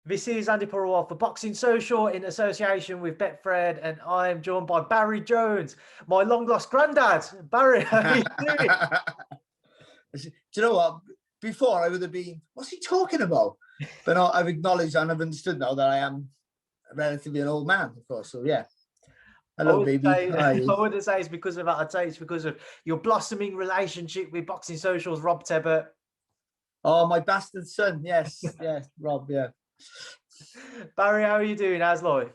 This is Andy Purewal for Boxing Social in association with Betfred, and I'm joined by Barry Jones, my long-lost granddad. Barry, how are you doing? Do you know what? Before I would have been, what's he talking about? But no, I've acknowledged and I've understood now that I am relatively an old man, of course. So yeah. Hello, baby. I wouldn't say it's because of that. I'd say it's because of your blossoming relationship with Boxing Social's Rob Tebbert. Oh, my bastard son. Yes, yes, Rob, yeah. Barry, how are you doing? How's life?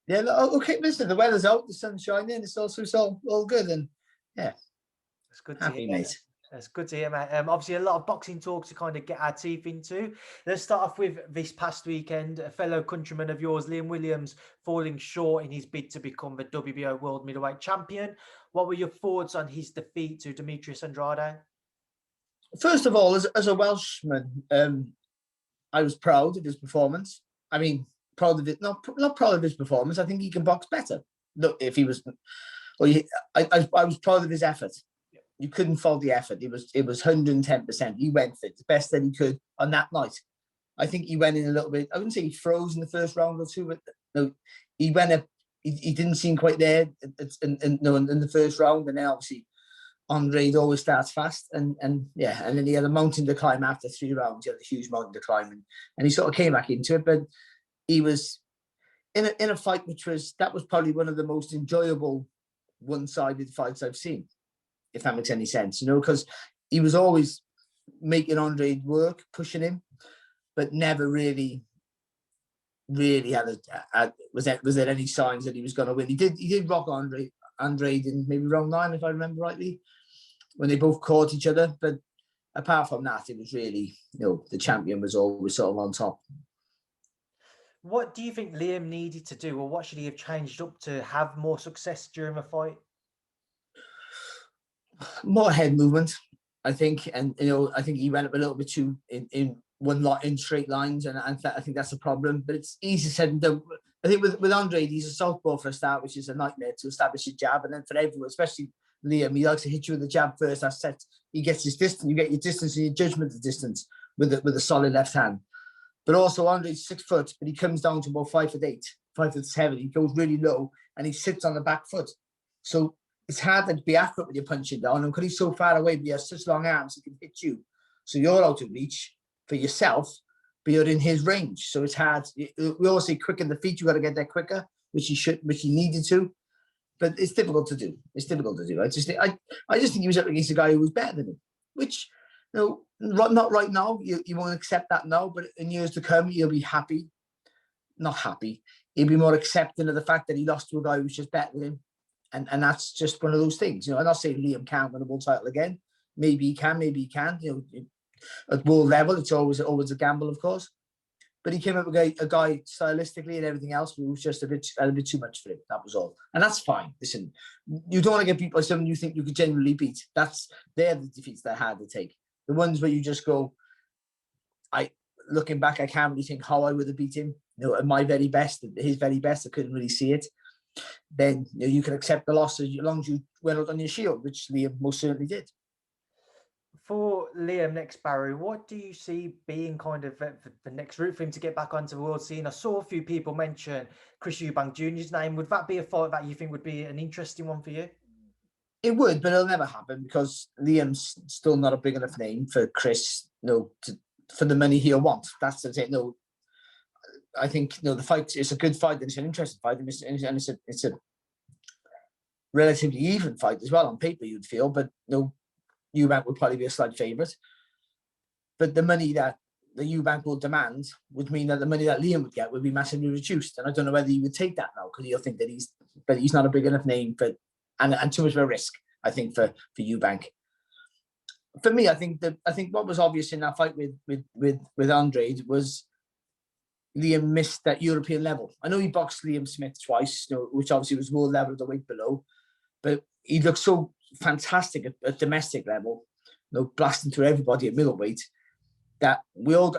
Yeah, okay, listen, the weather's out, the sun's shining, it's all good, and yeah. It's good to hear, mate. That's good to hear, mate. Obviously, a lot of boxing talk to kind of get our teeth into. Let's start off with this past weekend. A fellow countryman of yours, Liam Williams, falling short in his bid to become the WBO World Middleweight Champion. What were your thoughts on his defeat to Demetrius Andrade? First of all, as a Welshman, I was proud of his performance. I mean, proud of it, not proud of his performance. I think he can box better. Look, if he was, I was proud of his effort. You couldn't fault the effort. It was 110%. He went for it the best that he could on that night. I think he went in a little bit. I wouldn't say he froze in the first round or two, but no, he went up. He didn't seem quite there in the first round, and then obviously Andrade always starts fast, and then he had a mountain to climb after 3 rounds. He had a huge mountain to climb, and he sort of came back into it. But he was in a fight that was probably one of the most enjoyable one-sided fights I've seen, if that makes any sense, because he was always making Andrade work, pushing him, but never really was there any signs that he was going to win. He did rock Andrade in maybe round 9, if I remember rightly, when they both caught each other. But apart from that, it was really, the champion was always sort of on top. What do you think Liam needed to do, or what should he have changed up to have more success during the fight? More head movement, I think, and I think he went up a little bit too in one lot in straight lines, and I think that's a problem. But it's easy said and done. I think with Andrade, he's a southpaw for a start, which is a nightmare to establish his jab, and then for everyone, especially Liam, he likes to hit you with the jab first. That's set. He gets his distance. You get your distance and your judgment of distance with a solid left hand. But also Andrade's 6 foot, but he comes down to about 5'8", 5'7". He goes really low and he sits on the back foot. So it's hard to be accurate with your punching down, and because he's so far away, but he has such long arms, he can hit you. So you're out of reach for yourself, but you're in his range. So it's hard. We always say quicken the feet. You got to get there quicker, which he needed to. But it's difficult to do. I just think he was up against a guy who was better than him, which, not right now. You won't accept that now, but in years to come, you'll be happy. Not happy. He'll be more accepting of the fact that he lost to a guy who was just better than him. And that's just one of those things. I'm not saying Liam can't win a world title again. Maybe he can, maybe he can't. At world level, it's always a gamble, of course. But he came up with a guy stylistically and everything else who was just a bit too much for him. That was all. And that's fine. Listen, you don't want to get beat by someone you think you could genuinely beat. They're the defeats that are hard to take. The ones where you just go, looking back, I can't really think how I would have beat him. At my very best, his very best, I couldn't really see it. Then you can accept the loss as long as you went out on your shield, which Liam most certainly did. For Liam next, Barry, what do you see being kind of the next route for him to get back onto the world scene? I saw a few people mention Chris Eubank Jr.'s name. Would that be a fight that you think would be an interesting one for you? It would, but it'll never happen because Liam's still not a big enough name for Chris, for the money he'll want. That's the thing. I think the fight is a good fight, and it's an interesting fight, and it's a relatively even fight as well on paper, you'd feel, but Eubank would probably be a slight favourite. But the money that the Eubank will demand would mean that the money that Liam would get would be massively reduced. And I don't know whether he would take that now, because he'll think that he's not a big enough name for, and too much of a risk, I think, for Eubank. For me, I think what was obvious in that fight with Andrade was Liam missed that European level. I know he boxed Liam Smith twice, which obviously was world level, the weight below, but he looked so fantastic at domestic level, blasting through everybody at middleweight, that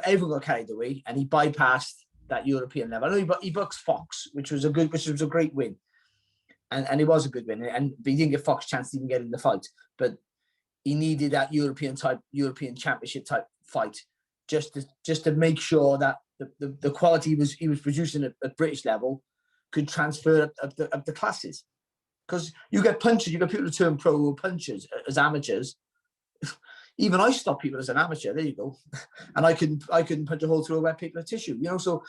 everyone got carried away, and he bypassed that European level. I know he boxed Fox, which was a great win, and it was a good win. But he didn't give Fox a chance to even get in the fight. But he needed that European Championship type fight just to make sure that the quality he was producing at British level could transfer up the classes. Because you get punchers, you get people who turn pro who are punchers as amateurs. Even I stop people as an amateur. There you go, and I couldn't punch a hole through a wet paper of tissue. So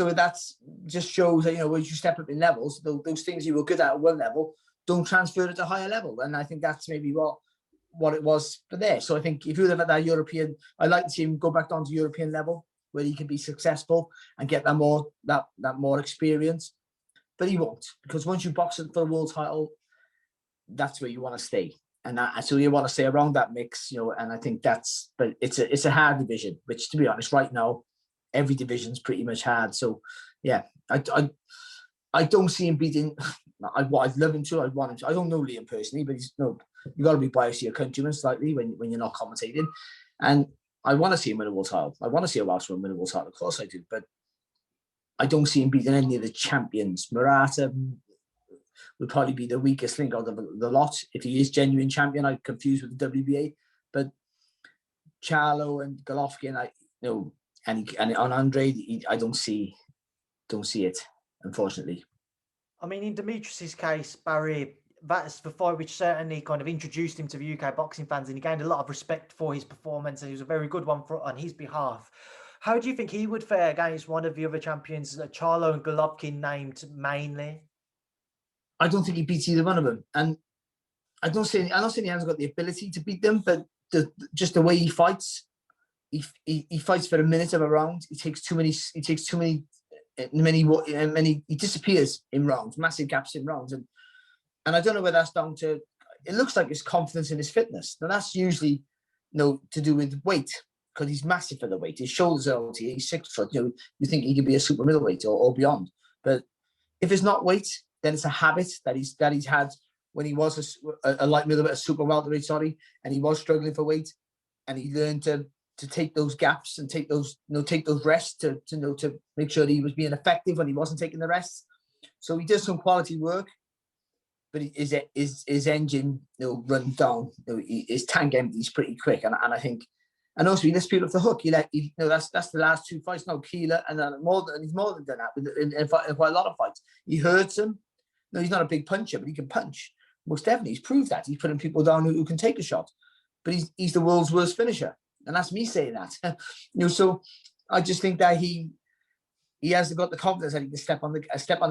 that's just shows that as you step up in levels, those things you were good at one level don't transfer at a higher level, and I think that's maybe what it was for there. So I think if you live at that European, I'd like to see him go back down to European level where he can be successful and get that more experience. But he won't, because once you box it for the world title, that's where you want to stay. And so you want to stay around that mix, and I think but it's a hard division, which, to be honest, right now, every division's pretty much hard. So yeah, I don't see him beating. I'd love him to. I'd want him to. I don't know Liam personally, but you got to be biased to your countrymen slightly when you're not commentating. And I want to see him win a world title. I want to see a Welshman win a world title. Of course I do, but I don't see him beating any of the champions. Murata would probably be the weakest link out of the lot. If he is genuine champion, I'm confused with the WBA. But Charlo and Golovkin, and on Andrade, I don't see it, unfortunately. I mean, in Demetrius's case, Barry, that's the fight which certainly kind of introduced him to the UK boxing fans, and he gained a lot of respect for his performance, and he was a very good one on his behalf. How do you think he would fare against one of the other champions, Charlo and Golovkin, named mainly? I don't think he beats either one of them, and I don't say he hasn't got the ability to beat them, but just the way he fights, he fights for a minute of a round. He takes too many. He disappears in rounds, massive gaps in rounds, and I don't know whether that's down to. It looks like his confidence in his fitness. Now that's usually to do with weight, because he's massive for the weight. His shoulders are out here. He's 6 foot. You think he could be a super middleweight or beyond. But if it's not weight, then it's a habit that he's had when he was a light middleweight, a super welterweight, and he was struggling for weight, and he learned to take those gaps and take those rests to make sure that he was being effective when he wasn't taking the rests. So he does some quality work, but his engine runs down. His tank empties pretty quick, and I think. And also, he lets people off the hook. That's the last 2 fights now. Keeler, and then he's more than done that in quite a lot of fights. He hurts him. No, he's not a big puncher, but he can punch. Most definitely, he's proved that. He's putting people down who can take a shot. But he's the world's worst finisher, and that's me saying that. So I just think that he hasn't got the confidence that he can step on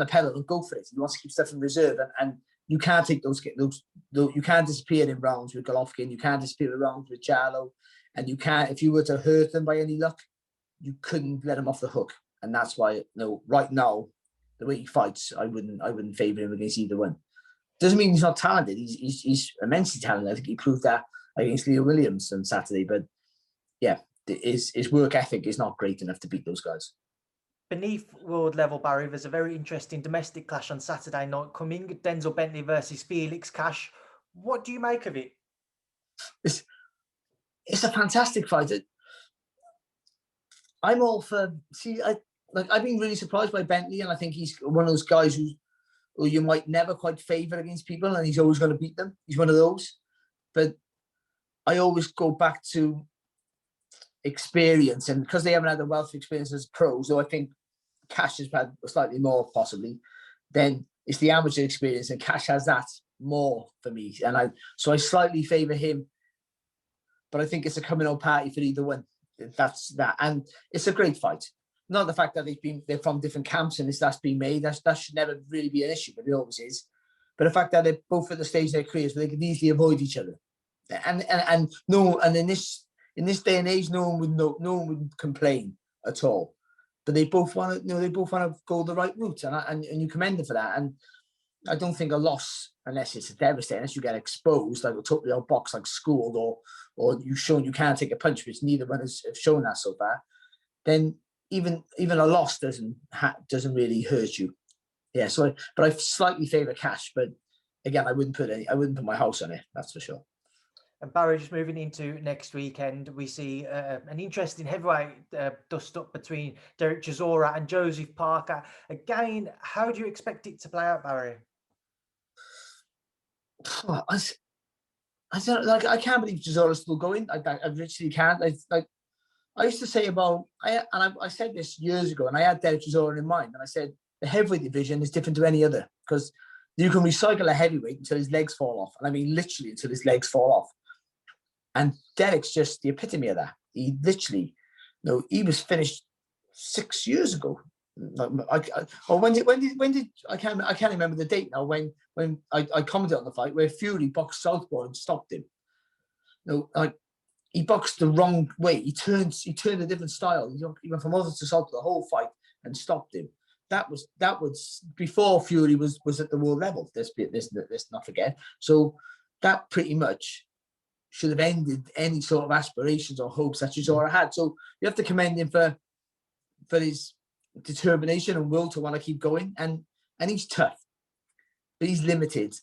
the pedal and go for it. He wants to keep stuff in reserve, and you can't take those. You can't disappear in rounds with Golovkin. You can't disappear in rounds with Charlo. And you can't, if you were to hurt them by any luck, you couldn't let him off the hook. And that's why, right now, the way he fights, I wouldn't favour him against either one. Doesn't mean he's not talented. He's immensely talented. I think he proved that against Leo Williams on Saturday. But yeah, his work ethic is not great enough to beat those guys. Beneath world level, Barry, there's a very interesting domestic clash on Saturday night coming. Denzel Bentley versus Felix Cash. What do you make of it? It's a fantastic fight. I'm all for. I've been really surprised by Bentley, and I think he's one of those guys who you might never quite favour against people, and he's always going to beat them. He's one of those. But I always go back to experience, and because they haven't had the wealth of experience as pros, though I think Cash has had slightly more possibly, then it's the amateur experience, and Cash has that more for me, and I slightly favour him. But I think it's a coming out party for either one. That's that, and it's a great fight. Not the fact that they're from different camps and that's been made. That should never really be an issue, but it always is. But the fact that they're both at the stage of their careers where they can easily avoid each other, and in this day and age, no one would complain at all. But they both want to go the right route, and you commend them for that. And I don't think a loss, unless it's devastating, unless you get exposed, like a totally outboxed, like schooled, or you've shown you can't take a punch, which neither one has shown that so far, then even a loss doesn't really hurt you. Yeah. But I slightly favour Cash, but again, I wouldn't put my house on it. That's for sure. And Barry, just moving into next weekend, we see an interesting heavyweight dust-up between Dereck Chisora and Joseph Parker. Again, how do you expect it to play out, Barry? I don't like. I can't believe Chisora's still going. I literally can't. I used to say about I said this years ago, and I had Dereck Chisora in mind, and I said the heavyweight division is different to any other because you can recycle a heavyweight until his legs fall off, and I mean literally until his legs fall off. And Dereck's just the epitome of that. He literally, he was finished 6 years ago. When did I can't remember the date now. When I commented on the fight where Fury boxed southpaw and stopped him. He boxed the wrong way. He turned a different style. He went from orthodox to southpaw the whole fight and stopped him. That was before Fury was at the world level. Let's not forget. So that pretty much should have ended any sort of aspirations or hopes that Chisora had. So you have to commend him for his determination and will to want to keep going. And he's tough, but he's limited.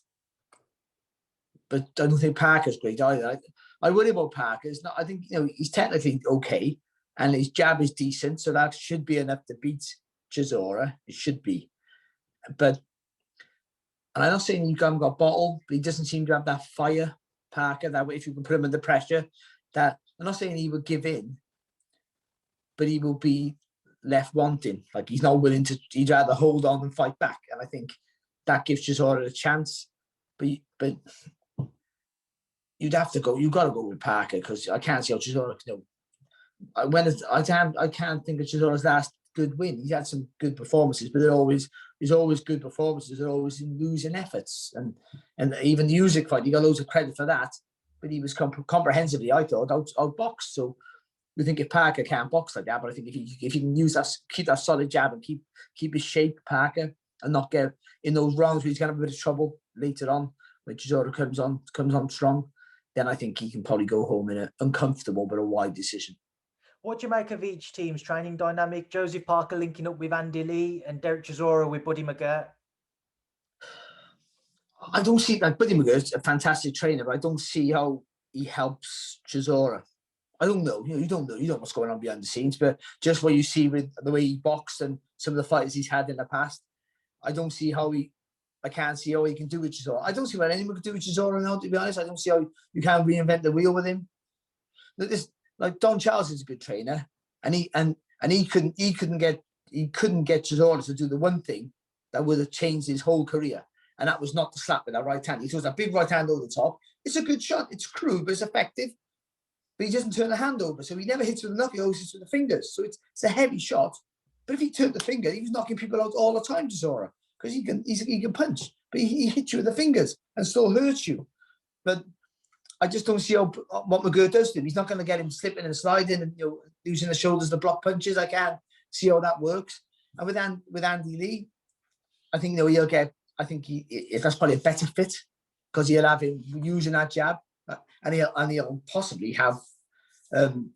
But I don't think Parker's great either. I worry about Parker. It's not. I think he's technically okay, and his jab is decent, so that should be enough to beat Chisora. It should be, and I'm not saying you haven't got bottle, but he doesn't seem to have that fire, Parker. That way, if you can put him under pressure, that I'm not saying he would give in, but he will be left wanting. Like he's not willing to. He'd rather hold on and fight back, and I think that gives Chisora a chance. But you'd have to go. You've got to go with Parker because I can't see how Chisora. I can't think of Chisora's last good win. He's had some good performances, but there's always good performances. They're always in losing efforts, and even the Usyk fight, he got loads of credit for that. But he was comprehensively, I thought, outboxed. So we think if Parker can't box like that, but I think if he can use that, keep that solid jab and keep his shape, Parker, and not get in those rounds where he's going to have a bit of trouble later on when Chisora comes on strong, then I think he can probably go home in an uncomfortable but a wide decision. What do you make of each team's training dynamic? Joseph Parker linking up with Andy Lee and Dereck Chisora with Buddy McGirt. I don't see like Buddy McGirt's a fantastic trainer, but I don't see how he helps Chisora. I don't know. You don't know what's going on behind the scenes, but just what you see with the way he boxed and some of the fights he's had in the past, I can't see how he can do with Chisora. I don't see what anyone can do with Chisora now, to be honest. I don't see how you can't reinvent the wheel with him. Like Don Charles is a good trainer, and he couldn't get Chisora to do the one thing that would have changed his whole career, and that was not to slap with that right hand. He throws that big right hand over the top. It's a good shot. It's crude, but it's effective. But he doesn't turn the hand over, so he never hits with the knuckle. He always hits with the fingers. So it's a heavy shot. But if he turned the finger, he was knocking people out all the time, Chisora, because he can punch, but he hits you with the fingers and still hurts you. But I just don't see what McGirt does to him. He's not going to get him slipping and sliding and using the shoulders to block punches. I can't see how that works. And with Andy Lee, I think he'll get. I think that's probably a better fit because he'll have him using that jab, and he'll possibly have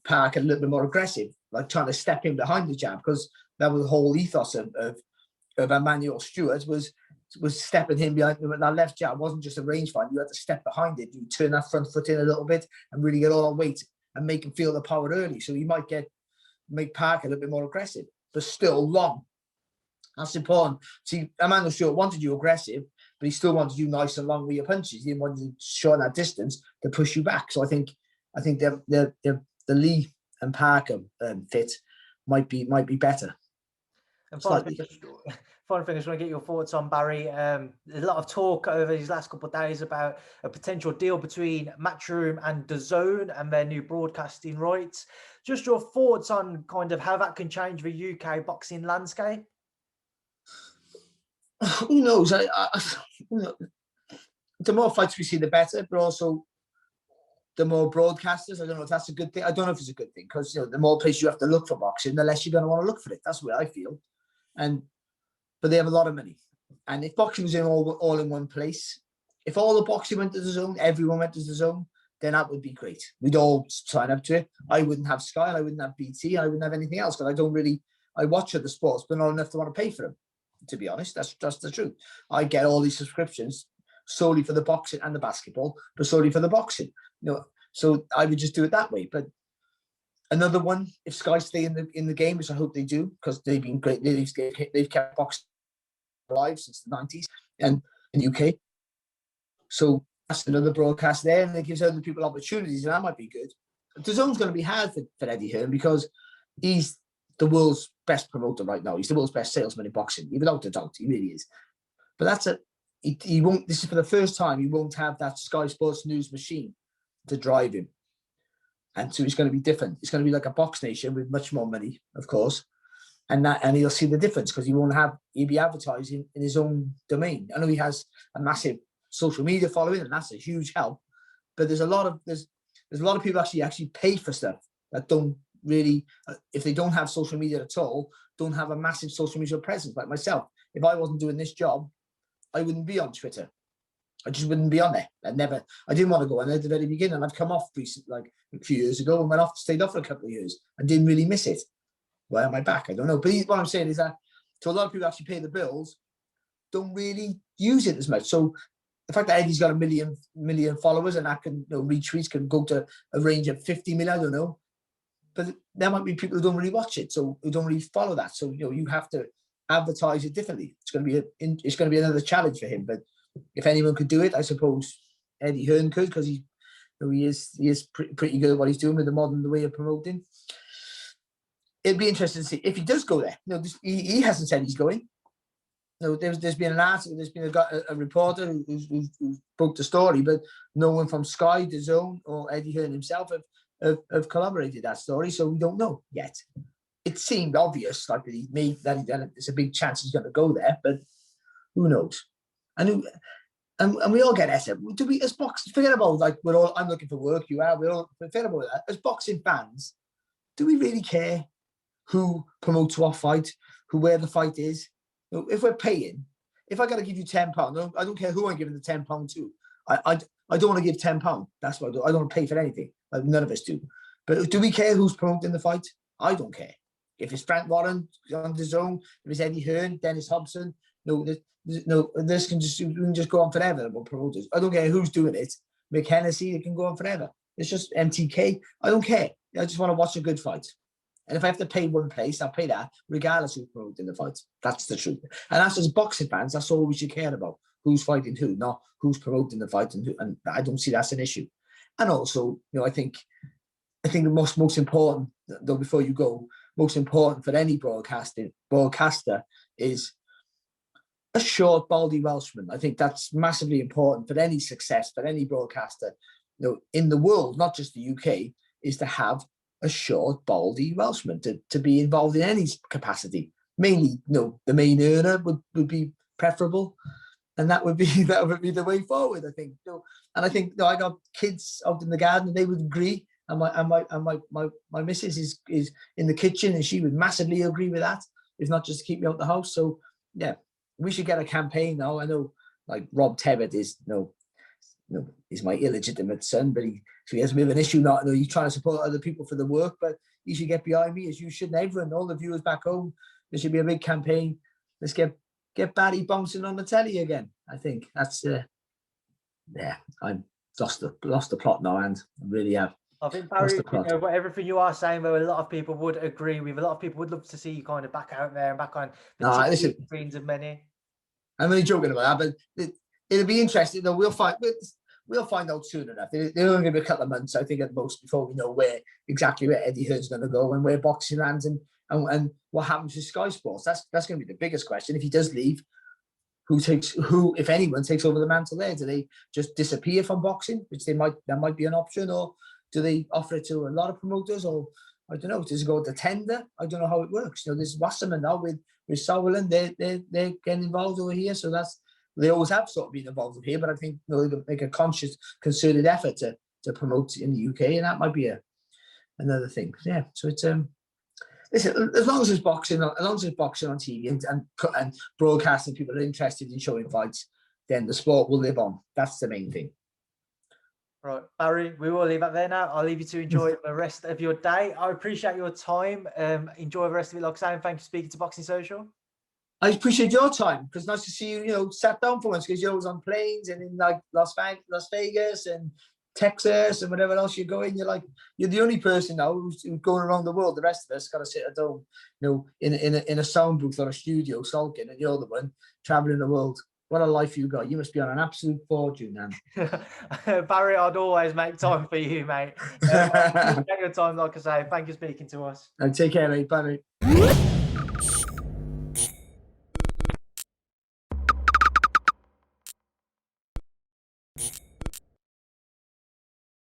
Parker a little bit more aggressive, like trying to step in behind the jab, because that was the whole ethos of Emmanuel Stewart was stepping him behind. That left jab wasn't just a range fight. You had to step behind it. You turn that front foot in a little bit and really get all that weight and make him feel the power early. So he might make Parker a little bit more aggressive, but still long. That's important. See, Emmanuel Stewart wanted you aggressive, but he still wanted you nice and long with your punches. He didn't want you to shorten that distance to push you back. So I think the Lee and Parker fit might be better. And final thing, I just want to get your thoughts on Barry. There's a lot of talk over these last couple of days about a potential deal between Matchroom and DAZN and their new broadcasting rights. Just your thoughts on kind of how that can change the UK boxing landscape? Who knows? The more fights we see, the better, but also the more broadcasters. I don't know if that's a good thing. I don't know if it's a good thing because the more places you have to look for boxing, the less you're going to want to look for it. That's the way I feel. But they have a lot of money, and if boxing was in all in one place, if all the boxing went to DAZN, everyone went to DAZN, then that would be great. We'd all sign up to it. I wouldn't have Sky, I wouldn't have BT, I wouldn't have anything else because I watch other sports, but not enough to want to pay for them. To be honest, that's the truth. I get all these subscriptions solely for the boxing and the basketball, but solely for the boxing. So I would just do it that way. But another one, if Sky stay in the game, which I hope they do, because they've been great. They've kept boxing alive since the 90s and in the UK. So that's another broadcast there, and it gives other people opportunities, and that might be good. DAZN's going to be hard for Eddie Hearn because he's the world's best promoter right now. He's the world's best salesman in boxing, without a doubt. He really is. But that's he won't. This is for the first time. He won't have that Sky Sports News machine to drive him, and so it's going to be different. It's going to be like a Box Nation with much more money, of course, and he'll see the difference because he'll be advertising in his own domain. I know he has a massive social media following, and that's a huge help. But there's a lot of people actually pay for stuff that don't really, if they don't have social media at all, don't have a massive social media presence. Like myself, if I wasn't doing this job, I wouldn't be on Twitter. I just wouldn't be on there. I didn't want to go on there at the very beginning. I've come off recently, like a few years ago, and stayed off for a couple of years and didn't really miss it. Why am I back? I don't know. But what I'm saying is that to a lot of people who actually pay the bills, don't really use it as much. So the fact that Eddie's got a million followers and that can, retweets can go to a range of 50 million, I don't know. But there might be people who don't really watch it, so who don't really follow that. So you have to advertise it differently. It's going to be another challenge for him. But if anyone could do it, I suppose Eddie Hearn could, because he is pretty good at what he's doing with the modern way of promoting. It'd be interesting to see if he does go there. He hasn't said he's going. There's been an article, there's been a reporter who broke the story, but no one from Sky, DAZN, or Eddie Hearn himself have corroborated that story, so we don't know yet. It seemed obvious, like there's a big chance he's going to go there, but who knows? And we all get SM. Do we, as boxers, forget about like I'm looking for work, you are. Forget about that. As boxing fans, do we really care who promotes what fight, where the fight is? If we're paying, if I got to give you £10, I don't care who I'm giving the £10 to. I don't want to give £10. That's what I do. I don't want to pay for anything. Like none of us do. But do we care who's promoting the fight? I don't care. If it's Frank Warren on DAZN, if it's Eddie Hearn, Dennis Hobson, we can just go on forever about promoters. I don't care who's doing it. Mick Hennessy, it can go on forever. It's just MTK. I don't care. I just want to watch a good fight. And if I have to pay one place, I'll pay that, regardless who's promoting the fight. That's the truth. And that's as boxing fans, that's all we should care about. Who's fighting who, not who's promoting the fight. And I don't see that's an issue. And also, I think the most important, though, before you go, most important for any broadcaster is a short, baldy Welshman. I think that's massively important for any success, for any broadcaster, in the world, not just the UK, is to have a short, baldy Welshman to be involved in any capacity. Mainly, the main earner would be preferable, and that would be the way forward, I think. And I think I got kids out in the garden, and they would agree. And my missus is in the kitchen, and she would massively agree with that. It's not just to keep me out the house. So yeah, we should get a campaign now. I know, like Rob Tebbett is he's my illegitimate son, but he has a bit of an issue. He's trying to support other people for the work, but he should get behind me, as you should, and everyone, all the viewers back home. There should be a big campaign. Let's get Barry bouncing on the telly again. I think that's I'm lost the plot now, and I really have. I think, Barry, everything you are saying, though, a lot of people would agree with. A lot of people would love to see you kind of back out there and back on the screens of many. I'm only joking about that, but it'll be interesting, though. We'll find out soon enough. There's only going to be a couple of months, I think, at most, before we know exactly where Eddie Hearn's going to go and where boxing lands and what happens to Sky Sports. That's going to be the biggest question. If he does leave, who, if anyone, takes over the mantle there? Do they just disappear from boxing, which that might be an option, or do they offer it to a lot of promoters, or I don't know, does it go to tender? I don't know how it works. There's Wasserman now with Sauerland, they're getting involved over here, so they always have sort of been involved over here, but I think they'll make a conscious, concerted effort to promote in the UK, and that might be another thing. Yeah, so it's listen, as long as there's boxing on TV and broadcasting, people are interested in showing fights, then the sport will live on. That's the main thing. Right, Barry, we will leave it there now. I'll leave you to enjoy the rest of your day. I appreciate your time. Enjoy the rest of it, like I say, and thank you for speaking to Boxing Social. I appreciate your time, because nice to see you, sat down for once, because you're always on planes and in like Las Vegas and Texas and whatever else you're going. You're the only person now who's going around the world. The rest of us got to sit at home, in a sound booth or a studio sulking, and you're the one traveling the world. What a life you got. You must be on an absolute fortune, man. Barry, I'd always make time for you, mate. Your time, like I say. Thank you for speaking to us. Take care, mate. Bye, mate.